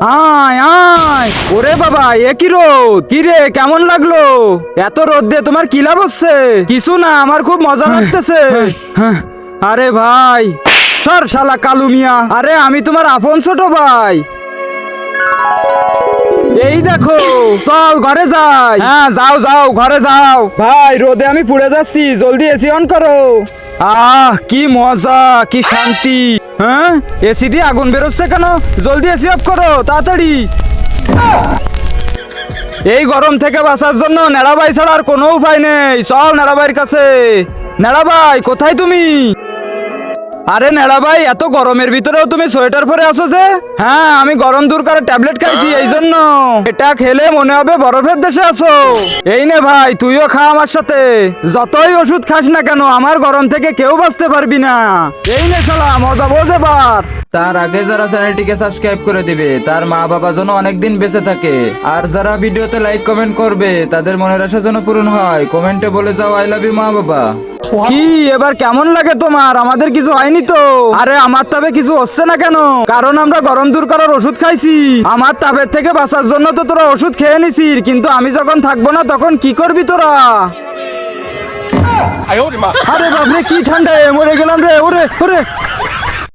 আয় আয়, ওরে বাবা এ কি রোদ, কি রে কেমন লাগলো? এত রোদ দিয়ে তোমার কি লাভ হচ্ছে? কিছু না, আমার খুব মজা লাগতেছে। আরে ভাই সর শালা কালু মিয়া, আরে আমি তোমার আপন ছোট ভাই। এই দেখো, চল ঘরে যাই। হ্যাঁ যাও যাও, ঘরে যাও। ভাই রোদে আমি পুড়ে যাচ্ছি, জলদি এসি অন করো। কি মজা, কি শান্তি। হ্যাঁ, এসি দিয়ে আগুন বেরোচ্ছে কেন? জলদি এসি অফ করো তাড়াতাড়ি। এই গরম থেকে বাঁচার জন্য নেড়াবাই ছাড়া আর কোনো উপায় নেই। চল নেড়াবাইয়ের কাছে। নেড়াবাই কোথায় তুমি? আরে নেড়া ভাই, এত গরমের ভিতরেও তুমি সোয়েটার পরে আসো যে? হ্যাঁ, আমি গরম দূর করে ট্যাবলেট খাইছি, এই জন্য। এটা খেলে মনে হবে বরফের দেশে আছো। এই নে ভাই, তুইও খা আমার সাথে। যতই ওষুধ খাস না কেন, আমার গরম থেকে কেউ বাঁচতে পারবি না। এই নে শালা, মজা বোঝ এবার। তার আগে যারা চ্যানেলটিকে সাবস্ক্রাইব করে দিবে তার মা বাবা যেন অনেকদিন বেঁচে থাকে, আর যারা ভিডিওতে লাইক কমেন্ট করবে তাদের মনের আশা যেন পূরণ হয়। কমেন্টে বলে যাও আই লাভ ইউ মা বাবা। কি এবার কেমন লাগে তোমার? আমাদের কিছু হয়নি তো? আরে আমার তাপে কিছু হচ্ছে না কেন? কারণ আমরা গরম দূর করার ওষুধ খাইছি। আমার তাপের থেকে বাঁচার জন্য তো তোরা ওষুধ খেয়ে নিছিস, কিন্তু আমি যখন থাকবো না তখন কি করবি তোরা? আরে বাপরে, কি ঠান্ডা, মরে গেলাম রে। ওরে ওরে